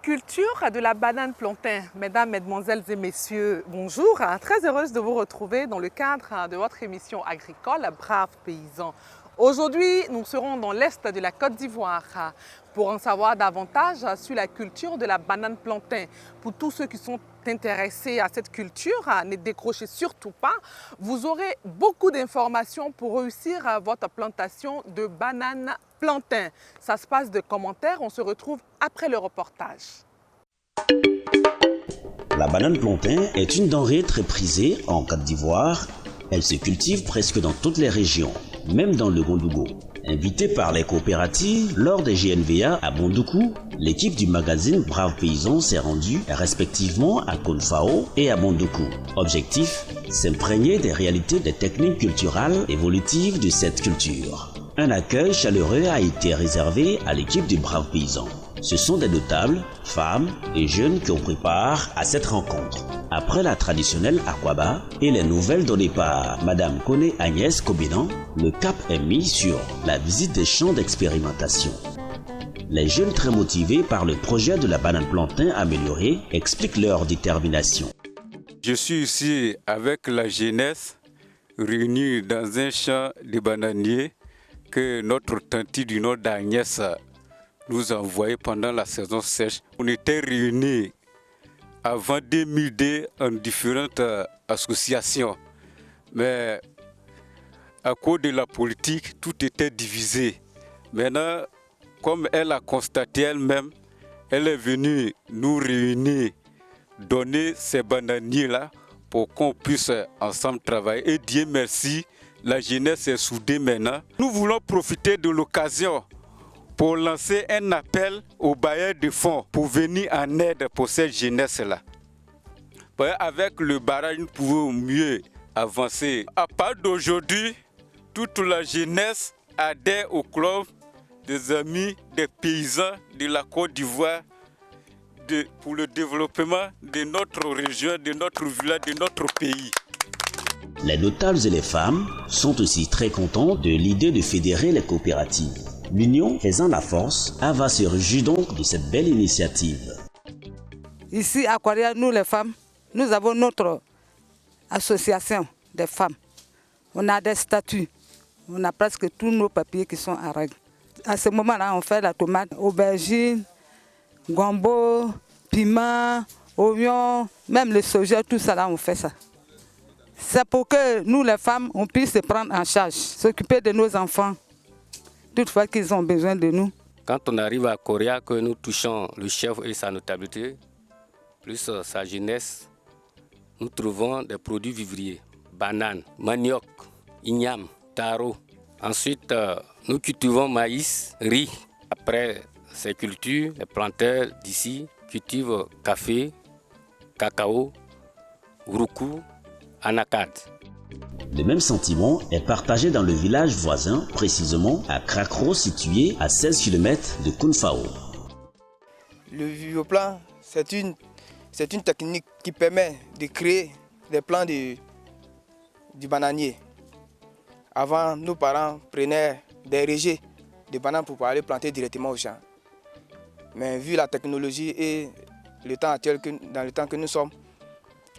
culture de la banane plantain. Mesdames, Mesdemoiselles et Messieurs, bonjour. Très heureuse de vous retrouver dans le cadre de votre émission agricole Braves paysans. Aujourd'hui, nous serons dans l'est de la Côte d'Ivoire pour en savoir davantage sur la culture de la banane plantain. Pour tous ceux qui sont intéressés à cette culture, ne décrochez surtout pas. Vous aurez beaucoup d'informations pour réussir votre plantation de banane plantain. Ça se passe de commentaires. On se retrouve après le reportage. La banane plantain est une denrée très prisée en Côte d'Ivoire. Elle se cultive presque dans toutes les régions, même dans le Gondougo. Invitée par les coopératives lors des GNVA à Bondoukou, l'équipe du magazine Braves paysans s'est rendue respectivement à Konfao et à Bondoukou. Objectif, s'imprégner des réalités des techniques culturelles évolutives de cette culture. Un accueil chaleureux a été réservé à l'équipe du Braves paysans. Ce sont des notables, femmes et jeunes qui ont pris part à cette rencontre. Après la traditionnelle Akwaba et les nouvelles données par Madame Koné Agnès Kobinan, le cap est mis sur la visite des champs d'expérimentation. Les jeunes très motivés par le projet de la banane plantain améliorée expliquent leur détermination. Je suis ici avec la jeunesse réunie dans un champ de bananiers que notre tante du nom d'Agnès nous a envoyé pendant la saison sèche. On était réunis avant 2002 en différentes associations. Mais à cause de la politique, tout était divisé. Maintenant, comme elle a constaté elle-même, elle est venue nous réunir, donner ces bananiers-là pour qu'on puisse ensemble travailler. Et Dieu merci, la jeunesse est soudée maintenant. Nous voulons profiter de l'occasion pour lancer un appel aux bailleurs de fonds pour venir en aide pour cette jeunesse-là. Avec le barrage, nous pouvons mieux avancer. À part d'aujourd'hui, toute la jeunesse adhère au club des amis des paysans de la Côte d'Ivoire pour le développement de notre région, de notre village, de notre pays. Les notables et les femmes sont aussi très contents de l'idée de fédérer les coopératives. L'union faisant la force, Ava se réjouit donc de cette belle initiative. Ici à Kwaria, nous les femmes, nous avons notre association des femmes. On a des statuts, on a presque tous nos papiers qui sont en règle. À ce moment-là, on fait la tomate, aubergine, gombo, piment, oignon, même le soja, tout ça là, on fait ça. C'est pour que nous les femmes, on puisse se prendre en charge, s'occuper de nos enfants, toutefois qu'ils ont besoin de nous. Quand on arrive à Korea, que nous touchons le chef et sa notabilité, plus sa jeunesse, nous trouvons des produits vivriers, bananes, manioc, igname, taro. Ensuite, nous cultivons maïs, riz. Après ces cultures, les planteurs d'ici cultivent café, cacao, roucou, anacarde. Le même sentiment est partagé dans le village voisin, précisément à Krakro, situé à 16 km de Konfao. Le vioplan, c'est une technique qui permet de créer des plants du bananier. Avant, nos parents prenaient des rejets de bananes pour aller planter directement au champ. Mais vu la technologie et le temps actuel, dans le temps que nous sommes,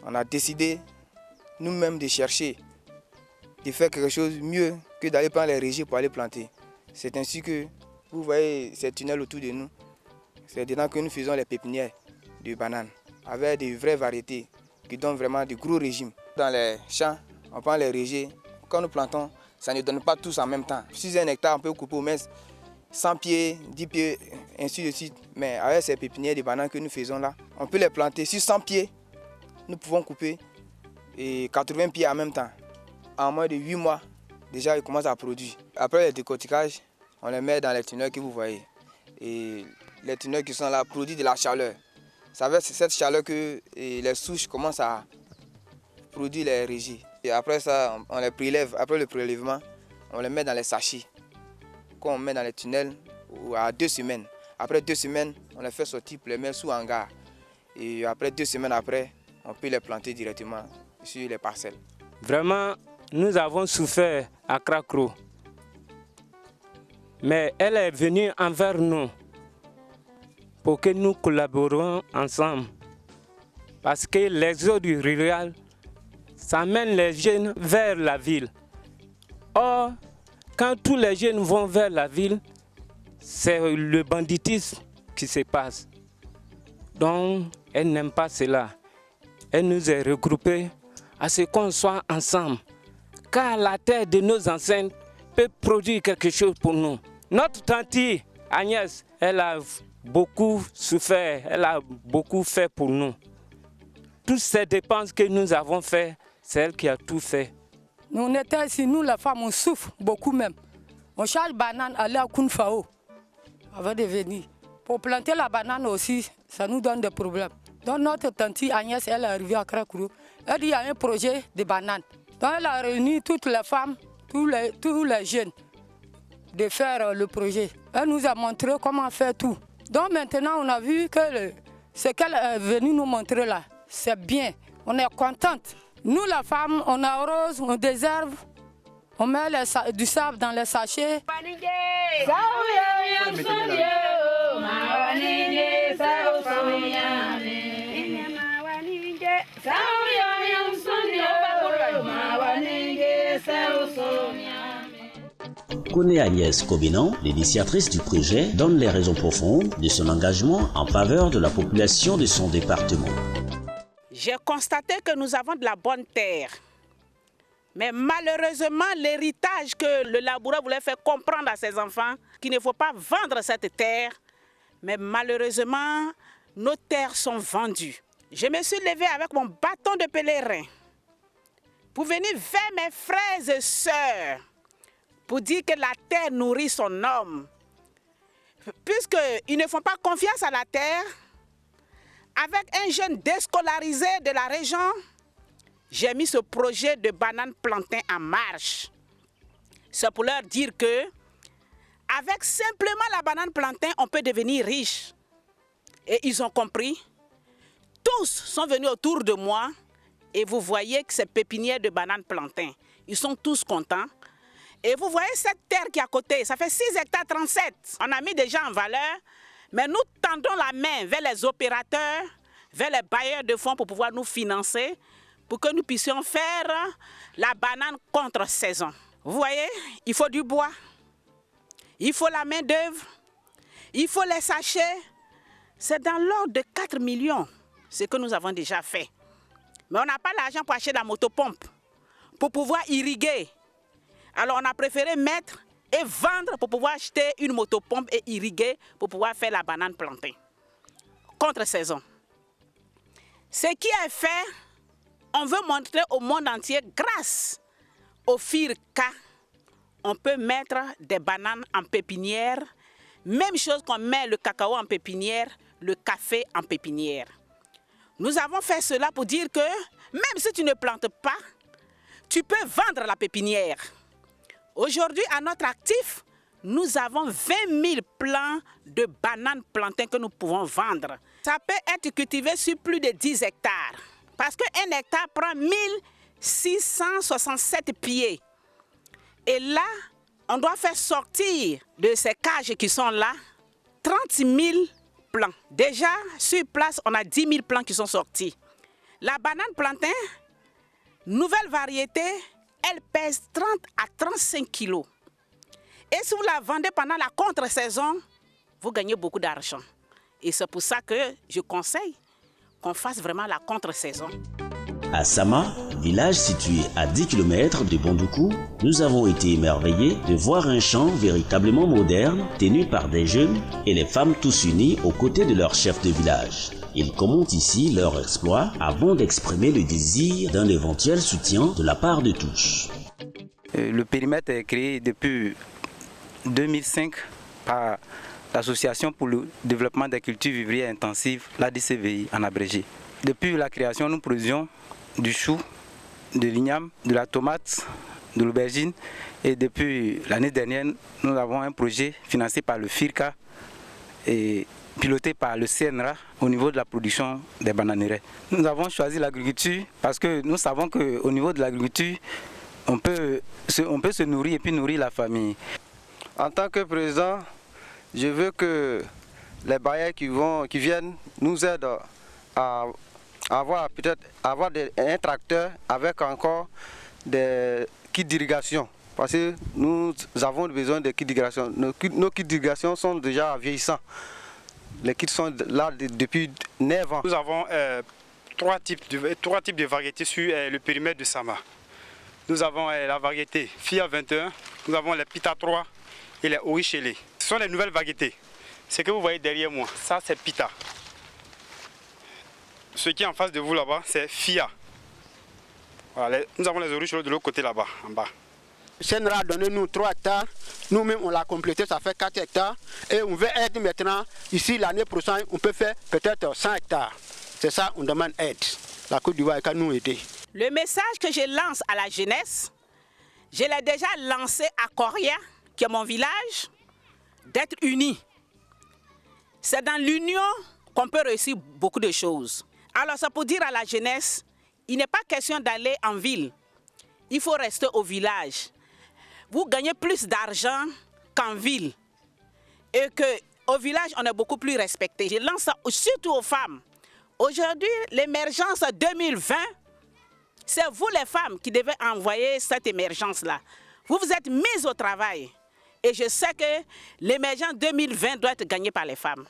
on a décidé nous-mêmes de chercher, de faire quelque chose de mieux que d'aller prendre les rejets pour aller planter. C'est ainsi que vous voyez ces tunnels autour de nous. C'est dedans que nous faisons les pépinières de bananes, avec de vraies variétés qui donnent vraiment de gros régimes. Dans les champs, on prend les rejets. Quand nous plantons, ça ne donne pas tous en même temps. Si un hectare, on peut couper au moins 100 pieds, 10 pieds, ainsi de suite. Mais avec ces pépinières de bananes que nous faisons là, on peut les planter. Sur 100 pieds, nous pouvons couper et 80 pieds en même temps. En moins de 8 mois, déjà, ils commencent à produire. Après le décortiquage, on les met dans les tunnels que vous voyez. Et les tunnels qui sont là produisent de la chaleur. C'est avec cette chaleur que les souches commencent à produire les rejets. Et après ça, on les prélève. Après le prélèvement, on les met dans les sachets qu'on met dans les tunnels à 2 semaines. Après 2 semaines, on les fait sortir pour les mettre sous hangar. Et après 2 semaines après, on peut les planter directement sur les parcelles. Vraiment, nous avons souffert à Krakro. Mais elle est venue envers nous pour que nous collaborions ensemble. Parce que l'exode rural, ça mène les jeunes vers la ville. Or, quand tous les jeunes vont vers la ville, c'est le banditisme qui se passe. Donc, elle n'aime pas cela. Elle nous a regroupés à ce qu'on soit ensemble. Car la terre de nos ancêtres peut produire quelque chose pour nous. Notre tante Agnès, elle a beaucoup souffert, elle a beaucoup fait pour nous. Toutes ces dépenses que nous avons faites, c'est elle qui a tout fait. Nous, on était ici, nous les femmes, on souffre beaucoup même. On charge banane, aller à Kounfao avant de venir. Pour planter la banane aussi, ça nous donne des problèmes. Donc notre tante Agnès, elle est arrivée à Krakourou. Elle dit qu'il y a un projet de banane. Donc elle a réuni toutes les femmes, tous les jeunes, de faire le projet. Elle nous a montré comment faire tout. Donc maintenant, on a vu que ce qu'elle est venue nous montrer là, c'est bien. On est contente. Nous, les femmes, on arrose, on désherbe, on met du sable dans les sachets. Kone Agnès Kobenan, l'initiatrice du projet, donne les raisons profondes de son engagement en faveur de la population de son département. J'ai constaté que nous avons de la bonne terre. Mais malheureusement, l'héritage que le laboureur voulait faire comprendre à ses enfants, qu'il ne faut pas vendre cette terre, mais malheureusement, nos terres sont vendues. Je me suis levée avec mon bâton de pèlerin pour venir vers mes frères et sœurs, pour dire que la terre nourrit son homme. Puisqu'ils ne font pas confiance à la terre, avec un jeune déscolarisé de la région, j'ai mis ce projet de banane plantain en marche. C'est pour leur dire que, avec simplement la banane plantain, on peut devenir riche. Et ils ont compris. Tous sont venus autour de moi et vous voyez que c'est pépinière de banane plantain. Ils sont tous contents. Et vous voyez cette terre qui est à côté, ça fait 6 hectares 37. On a mis des gens en valeur, mais nous tendons la main vers les opérateurs, vers les bailleurs de fonds pour pouvoir nous financer, pour que nous puissions faire la banane contre saison. Vous voyez, il faut du bois, il faut la main d'œuvre, il faut les sachets. C'est dans l'ordre de 4 millions, ce que nous avons déjà fait. Mais on n'a pas l'argent pour acheter la motopompe, pour pouvoir irriguer. Alors on a préféré mettre et vendre pour pouvoir acheter une motopompe et irriguer pour pouvoir faire la banane plantain. Contre saison. Ce qui est fait, on veut montrer au monde entier, grâce au FIRCA, on peut mettre des bananes en pépinière. Même chose qu'on met le cacao en pépinière, le café en pépinière. Nous avons fait cela pour dire que même si tu ne plantes pas, tu peux vendre la pépinière. Aujourd'hui, à notre actif, nous avons 20 000 plants de bananes plantains que nous pouvons vendre. Ça peut être cultivé sur plus de 10 hectares. Parce qu'un hectare prend 1667 pieds. Et là, on doit faire sortir de ces cages qui sont là 30 000 plants. Déjà, sur place, on a 10 000 plants qui sont sortis. La banane plantain, nouvelle variété, elle pèse 30 à 35 kilos. Et si vous la vendez pendant la contre-saison, vous gagnez beaucoup d'argent. Et c'est pour ça que je conseille qu'on fasse vraiment la contre-saison. À Sama, village situé à 10 km de Bondoukou, nous avons été émerveillés de voir un champ véritablement moderne, tenu par des jeunes et les femmes tous unis aux côtés de leur chef de village. Ils commentent ici leur exploit avant d'exprimer le désir d'un éventuel soutien de la part de tous. Le périmètre est créé depuis 2005 par l'Association pour le développement des cultures vivrières intensives, l'ADCVI en abrégé. Depuis la création, nous produisions du chou, de l'igname, de la tomate, de l'aubergine. Et depuis l'année dernière, nous avons un projet financé par le FIRCA et piloté par le CNRA au niveau de la production des bananeraies. Nous avons choisi l'agriculture parce que nous savons qu'au niveau de l'agriculture, on peut se nourrir et puis nourrir la famille. En tant que président, je veux que les bailleurs qui viennent nous aident à avoir un tracteur avec encore des kits d'irrigation. Parce que nous avons besoin de kits d'irrigation. Nos kits d'irrigation sont déjà vieillissants. Les kits sont là depuis 9 ans. Nous avons trois types de variétés sur le périmètre de Sama. Nous avons la variété FIA 21, nous avons les Pita 3 et les Orichele. Ce sont les nouvelles variétés. Ce que vous voyez derrière moi, ça c'est Pita. Ce qui est en face de vous là-bas, c'est FIA. Voilà, nous avons les Orichele de l'autre côté là-bas, en bas. Senra a donné nous 3 hectares, nous-mêmes on l'a complété, ça fait 4 hectares. Et on veut aide maintenant, ici l'année prochaine, on peut faire peut-être 100 hectares. C'est ça, on demande aide. La Côte d'Ivoire est nous aider. Le message que je lance à la jeunesse, je l'ai déjà lancé à Koria, qui est mon village, d'être unis. C'est dans l'union qu'on peut réussir beaucoup de choses. Alors c'est pour dire à la jeunesse, il n'est pas question d'aller en ville. Il faut rester au village. Vous gagnez plus d'argent qu'en ville. Et qu'au village, on est beaucoup plus respecté. Je lance ça surtout aux femmes. Aujourd'hui, l'émergence 2020, c'est vous les femmes qui devez envoyer cette émergence-là. Vous vous êtes mises au travail. Et je sais que l'émergence 2020 doit être gagnée par les femmes.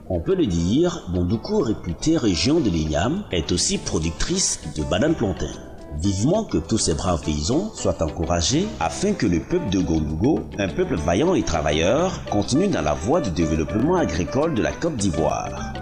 On peut le dire, Bondoukou, réputée région de l'Igname, est aussi productrice de bananes plantains. Vivement que tous ces braves paysans soient encouragés afin que le peuple de Gondougo, un peuple vaillant et travailleur, continue dans la voie du développement agricole de la Côte d'Ivoire.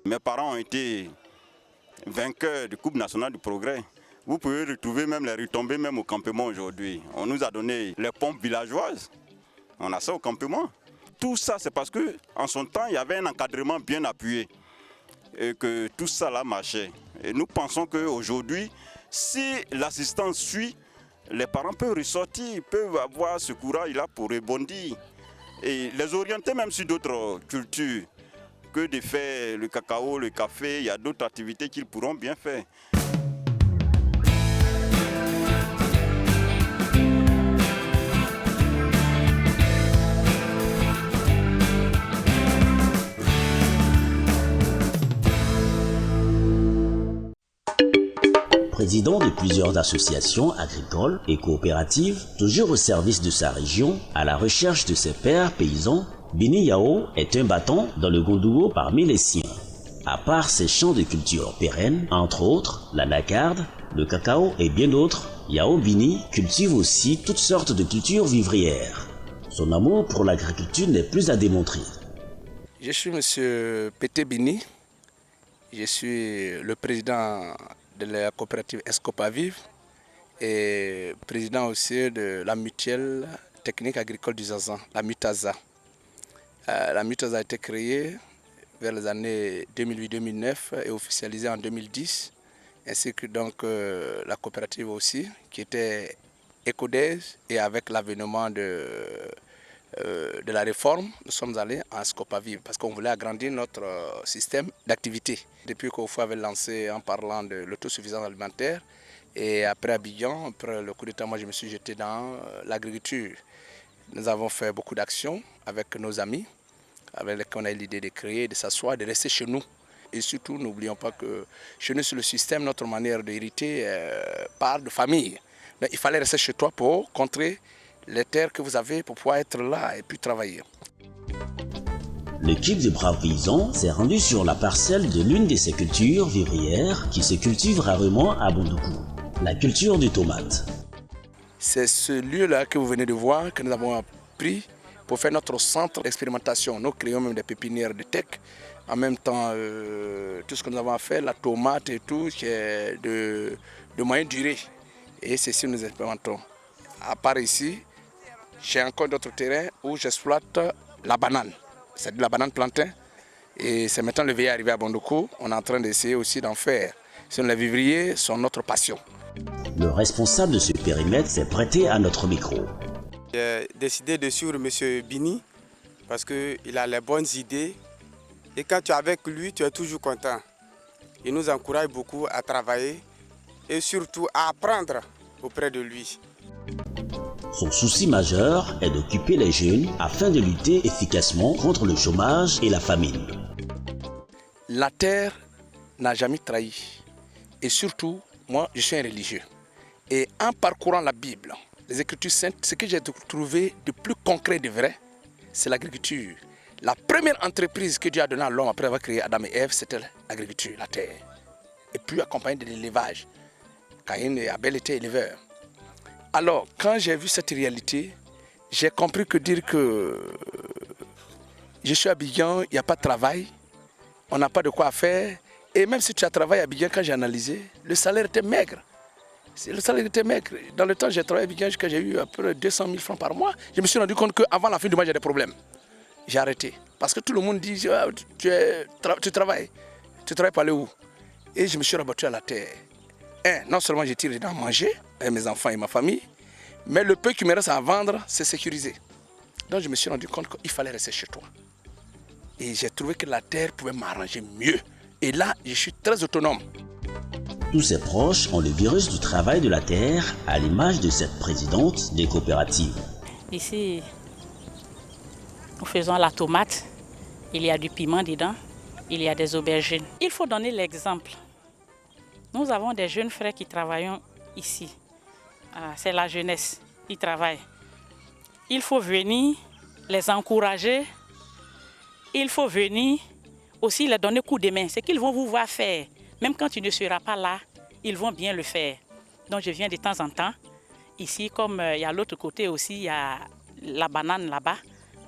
Mes parents ont été vainqueurs de Coupe nationale du progrès. Vous pouvez retrouver même les retombées même au campement aujourd'hui. On nous a donné les pompes villageoises. On a ça au campement. Tout ça, c'est parce qu'en son temps, il y avait un encadrement bien appuyé et que tout ça là marchait. Et nous pensons qu'aujourd'hui, si l'assistance suit, les parents peuvent ressortir, peuvent avoir ce courage-là pour rebondir et les orienter même sur d'autres cultures. Que de faire le cacao, le café, il y a d'autres activités qu'ils pourront bien faire. Président de plusieurs associations agricoles et coopératives, toujours au service de sa région, à la recherche de ses pairs paysans, Bini Yao est un battant dans le Gondougo parmi les siens. À part ses champs de culture pérennes, entre autres l'anacarde, le cacao et bien d'autres, Yao Bini cultive aussi toutes sortes de cultures vivrières. Son amour pour l'agriculture n'est plus à démontrer. Je suis M. Pété Bini, je suis le président de la coopérative Escopavive et président aussi de la mutuelle technique agricole du Zazan, la Mutaza. La Mutaza a été créée vers les années 2008-2009 et officialisée en 2010, ainsi que donc la coopérative aussi, qui était ECODES, et avec l'avènement de la réforme, nous sommes allés en Escopavive parce qu'on voulait agrandir notre système d'activité. Depuis qu'Ofo avait lancé en parlant de l'autosuffisance alimentaire, et après Abidjan, après le coup d'État, moi je me suis jeté dans l'agriculture. Nous avons fait beaucoup d'actions avec nos amis, avec lesquels on a eu l'idée de créer, de s'asseoir, de rester chez nous. Et surtout, n'oublions pas que chez nous, sur le système, notre manière d'hériter part de famille. Donc, il fallait rester chez toi pour contrer les terres que vous avez pour pouvoir être là et puis travailler. L'équipe de braves paysans s'est rendue sur la parcelle de l'une de ces cultures vivrières qui se cultive rarement à Bondoukou, la culture du tomate. C'est ce lieu-là que vous venez de voir que nous avons pris pour faire notre centre d'expérimentation. Nous créons même des pépinières de tech. En même temps, tout ce que nous avons fait, la tomate et tout, qui est de moyenne durée. Et c'est ce que nous expérimentons. À part ici, j'ai encore d'autres terrains où j'exploite la banane. C'est de la banane plantain. Et c'est maintenant le veillé arrivé à Bondoukou. On est en train d'essayer aussi d'en faire. Les vivriers sont notre passion. Le responsable de ce périmètre s'est prêté à notre micro. J'ai décidé de suivre M. Bini parce qu'il a les bonnes idées. Et quand tu es avec lui, tu es toujours content. Il nous encourage beaucoup à travailler et surtout à apprendre auprès de lui. Son souci majeur est d'occuper les jeunes afin de lutter efficacement contre le chômage et la famine. La terre n'a jamais trahi. Et surtout, moi, je suis un religieux. Et en parcourant la Bible, les Écritures saintes, ce que j'ai trouvé de plus concret et de vrai, c'est l'agriculture. La première entreprise que Dieu a donnée à l'homme après avoir créé Adam et Ève, c'était l'agriculture, la terre. Et puis accompagné de l'élevage. Caïn et Abel étaient éleveurs. Alors, quand j'ai vu cette réalité, j'ai compris que dire que je suis à Abidjan, il n'y a pas de travail, on n'a pas de quoi faire. Et même si tu as travaillé à Abidjan, quand j'ai analysé, le salaire était maigre. Le salaire était maigre. Dans le temps, j'ai travaillé à Abidjan jusqu'à j'ai eu à peu près 200 000 francs par mois. Je me suis rendu compte qu'avant la fin du mois, j'ai des problèmes. J'ai arrêté. Parce que tout le monde dit, ah, tu travailles. Tu travailles pour aller où? Et je me suis rabattu à la terre. Non seulement j'ai tiré dans manger, avec mes enfants et ma famille, mais le peu qui me reste à vendre, c'est sécurisé. Donc je me suis rendu compte qu'il fallait rester chez toi. Et j'ai trouvé que la terre pouvait m'arranger mieux. Et là, je suis très autonome. Tous ses proches ont le virus du travail de la terre, à l'image de cette présidente des coopératives. Ici, nous faisons la tomate, il y a du piment dedans, il y a des aubergines. Il faut donner l'exemple. Nous avons des jeunes frères qui travaillent ici. C'est la jeunesse qui travaille. Il faut venir les encourager. Il faut venir aussi leur donner coup de main. Ce qu'ils vont vous voir faire, même quand tu ne seras pas là, ils vont bien le faire. Donc je viens de temps en temps. Ici, comme il y a l'autre côté aussi, il y a la banane là-bas.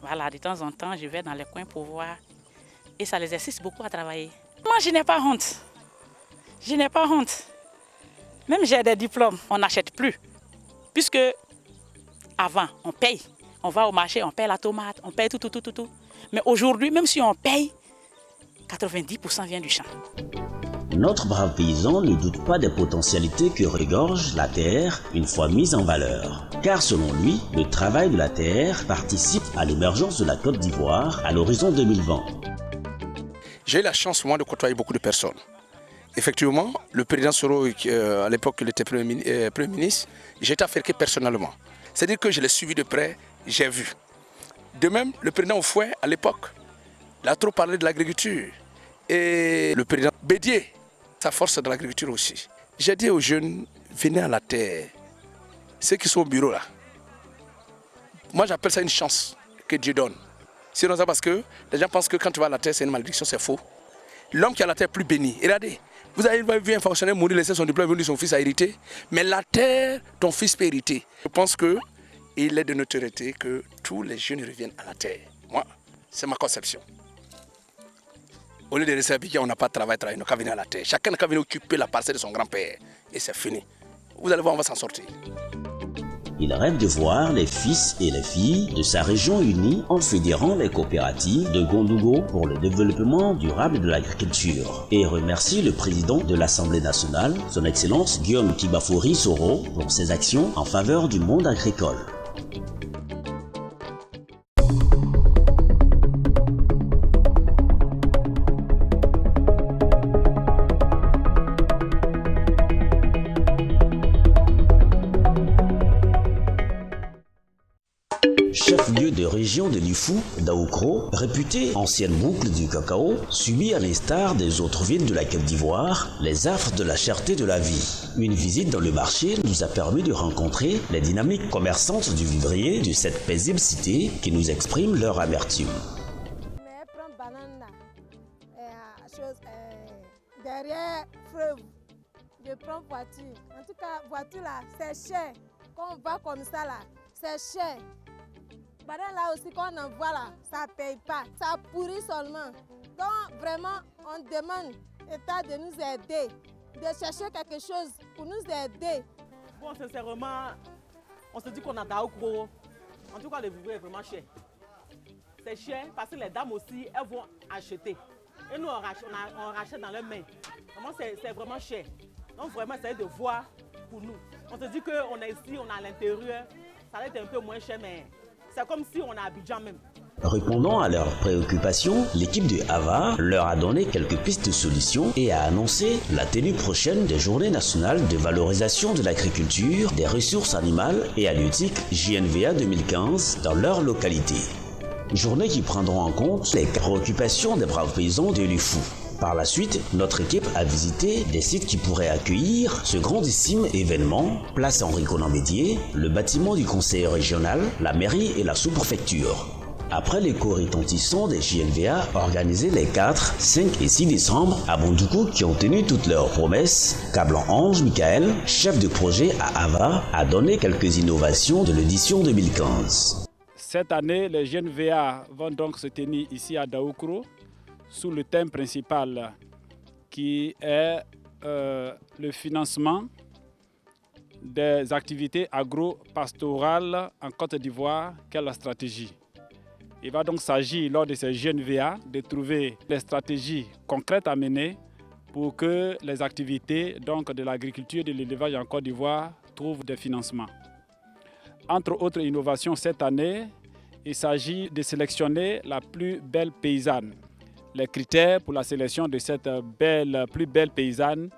Voilà, de temps en temps, je vais dans les coins pour voir. Et ça les assiste beaucoup à travailler. Moi, je n'ai pas honte. Je n'ai pas honte. Même j'ai des diplômes, on n'achète plus. Puisque avant, on paye. On va au marché, on paye la tomate, on paye tout. Mais aujourd'hui, même si on paye, 90% vient du champ. Notre brave paysan ne doute pas des potentialités que regorge la terre une fois mise en valeur. Car selon lui, le travail de la terre participe à l'émergence de la Côte d'Ivoire à l'horizon 2020. J'ai eu la chance, moi, de côtoyer beaucoup de personnes. Effectivement, le président Soro, à l'époque, il était Premier ministre, j'ai été affecté personnellement. C'est-à-dire que je l'ai suivi de près, j'ai vu. De même, le président Oufoué, à l'époque, il a trop parlé de l'agriculture. Et le président Bédié, sa force de l'agriculture aussi. J'ai dit aux jeunes, venez à la terre. Ceux qui sont au bureau là. Moi, j'appelle ça une chance que Dieu donne. Sinon, c'est parce que les gens pensent que quand tu vas à la terre, c'est une malédiction, c'est faux. L'homme qui a la terre plus bénie. Regardez, vous avez vu un fonctionnaire mourir, laisser son diplôme, venir son fils à hériter. Mais la terre, ton fils peut hériter. Je pense qu'il est de notoriété que tous les jeunes reviennent à la terre. Moi, c'est ma conception. Au lieu de rester habillé, on n'a pas de travail, on n'a qu'à venir à la terre. Chacun n'a qu'à venir occuper la parcelle de son grand-père. Et c'est fini. Vous allez voir, on va s'en sortir. Il rêve de voir les fils et les filles de sa région unis en fédérant les coopératives de Gondougo pour le développement durable de l'agriculture et remercie le président de l'Assemblée nationale, son Excellence Guillaume Kibafori Soro, pour ses actions en faveur du monde agricole. Chef-lieu de région de l'Ifou, Daoukro, réputée ancienne boucle du cacao, subit à l'instar des autres villes de la Côte d'Ivoire les affres de la cherté de la vie. Une visite dans le marché nous a permis de rencontrer les dynamiques commerçantes du vivrier de cette paisible cité qui nous expriment leur amertume. Derrière fleuve, je prends voiture. En tout cas, voiture là, c'est cher. Quand on va comme ça là, c'est cher. Banane là aussi, quand on en voit là, ça ne paye pas. Ça pourrit seulement. Donc vraiment, on demande l'État de nous aider, de chercher quelque chose pour nous aider. Bon, sincèrement, on se dit qu'on a Daoukro. En tout cas, le vivre est vraiment cher. C'est cher parce que les dames aussi, elles vont acheter. Et nous, on rachète dans leurs mains. Vraiment, c'est vraiment cher. Donc vraiment, essayez de voir pour nous. On se dit qu'on est ici, on est à l'intérieur. Ça va être un peu moins cher, mais c'est comme si on est à Abidjan même. Répondant à leurs préoccupations, l'équipe de AVA leur a donné quelques pistes de solutions et a annoncé la tenue prochaine des Journées nationales de valorisation de l'agriculture, des ressources animales et halieutiques JNVA 2015 dans leur localité. Journées qui prendront en compte les préoccupations des braves paysans de l'UFU. Par la suite, notre équipe a visité des sites qui pourraient accueillir ce grandissime événement, place Henri Conan-Bédier, le bâtiment du conseil régional, la mairie et la sous-préfecture. Après l'écho retentissant des JNVA organisés les 4, 5 et 6 décembre à Bondoukou qui ont tenu toutes leurs promesses, Cablan-Ange Michael, chef de projet à AVA, a donné quelques innovations de l'édition 2015. Cette année, les JNVA vont donc se tenir ici à Daoukro sous le thème principal qui est le financement des activités agro-pastorales en Côte d'Ivoire, quelle est la stratégie. Il va donc s'agir lors de ces JNVA de trouver des stratégies concrètes à mener pour que les activités donc, de l'agriculture et de l'élevage en Côte d'Ivoire trouvent des financements. Entre autres innovations cette année, il s'agit de sélectionner la plus belle paysanne. Les critères pour la sélection de cette plus belle paysanne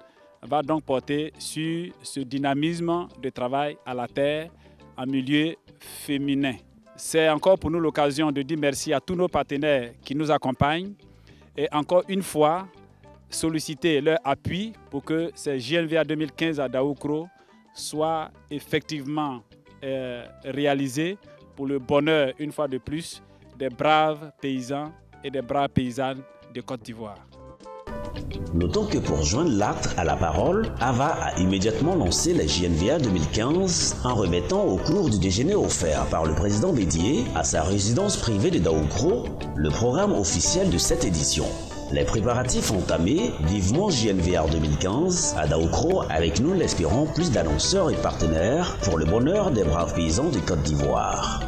va donc porter sur ce dynamisme de travail à la terre en milieu féminin. C'est encore pour nous l'occasion de dire merci à tous nos partenaires qui nous accompagnent et encore une fois solliciter leur appui pour que ces JNVA 2015 à Daoukro soient effectivement réalisés pour le bonheur, une fois de plus, des braves paysans et des braves paysannes de Côte d'Ivoire. Notons que pour joindre l'acte à la parole, AVA a immédiatement lancé les JNVA 2015 en remettant au cours du déjeuner offert par le président Bédier à sa résidence privée de Daoukro le programme officiel de cette édition. Les préparatifs entamés, vivement JNVA 2015 à Daoukro avec nous l'espérons plus d'annonceurs et partenaires pour le bonheur des braves paysans de Côte d'Ivoire.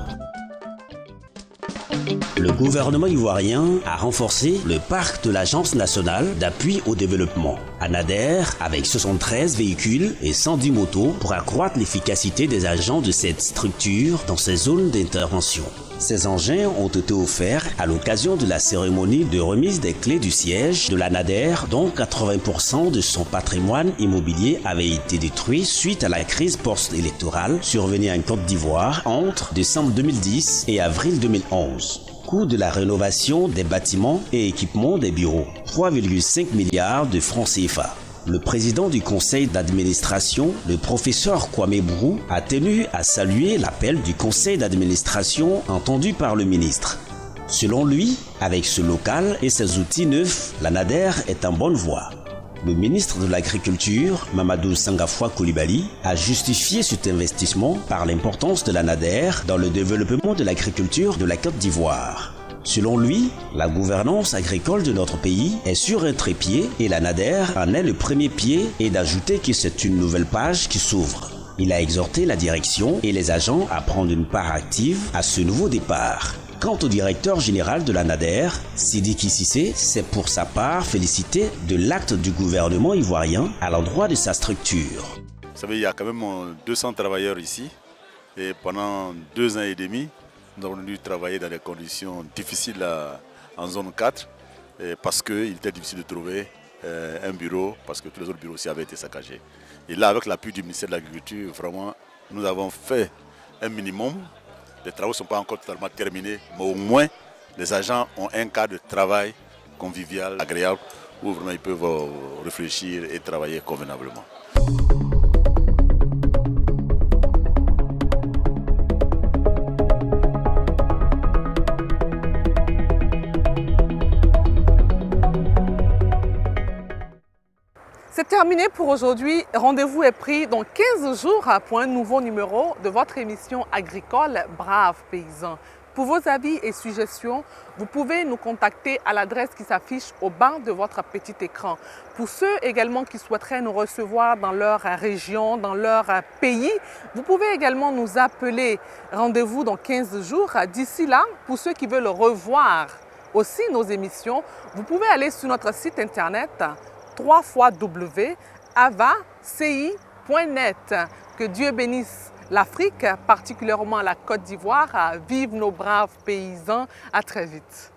Le gouvernement ivoirien a renforcé le parc de l'Agence nationale d'appui au développement, ANADER, avec 73 véhicules et 110 motos pour accroître l'efficacité des agents de cette structure dans ces zones d'intervention. Ces engins ont été offerts à l'occasion de la cérémonie de remise des clés du siège de l'ANADER, dont 80% de son patrimoine immobilier avait été détruit suite à la crise post-électorale survenue en Côte d'Ivoire entre décembre 2010 et avril 2011. Coût de la rénovation des bâtiments et équipements des bureaux, 3,5 milliards de francs CFA. Le président du conseil d'administration, le professeur Kwame Brou, a tenu à saluer l'appel du conseil d'administration entendu par le ministre. Selon lui, avec ce local et ses outils neufs, l'ANADER est en bonne voie. Le ministre de l'Agriculture, Mamadou Sangafoua Coulibaly, a justifié cet investissement par l'importance de l'ANADER dans le développement de l'agriculture de la Côte d'Ivoire. Selon lui, la gouvernance agricole de notre pays est sur un trépied et l'ANADER en est le premier pied et d'ajouter que c'est une nouvelle page qui s'ouvre. Il a exhorté la direction et les agents à prendre une part active à ce nouveau départ. Quant au directeur général de l'ANADER, Sidiki Sissé, s'est pour sa part félicité de l'acte du gouvernement ivoirien à l'endroit de sa structure. Vous savez, il y a quand même 200 travailleurs ici et pendant 2 ans et demi, nous avons dû travailler dans des conditions difficiles en zone 4 parce qu'il était difficile de trouver un bureau parce que tous les autres bureaux aussi avaient été saccagés. Et là, avec l'appui du ministère de l'Agriculture, vraiment, nous avons fait un minimum. Les travaux ne sont pas encore totalement terminés, mais au moins, les agents ont un cadre de travail convivial, agréable, où vraiment ils peuvent réfléchir et travailler convenablement. C'est terminé pour aujourd'hui. Rendez-vous est pris dans 15 jours pour un nouveau numéro de votre émission agricole Braves Paysans. Pour vos avis et suggestions, vous pouvez nous contacter à l'adresse qui s'affiche au bas de votre petit écran. Pour ceux également qui souhaiteraient nous recevoir dans leur région, dans leur pays, vous pouvez également nous appeler. Rendez-vous dans 15 jours. D'ici là, pour ceux qui veulent revoir aussi nos émissions, vous pouvez aller sur notre site internet www.avaci.net. Que Dieu bénisse l'Afrique, particulièrement la Côte d'Ivoire. Vive nos braves paysans. À très vite.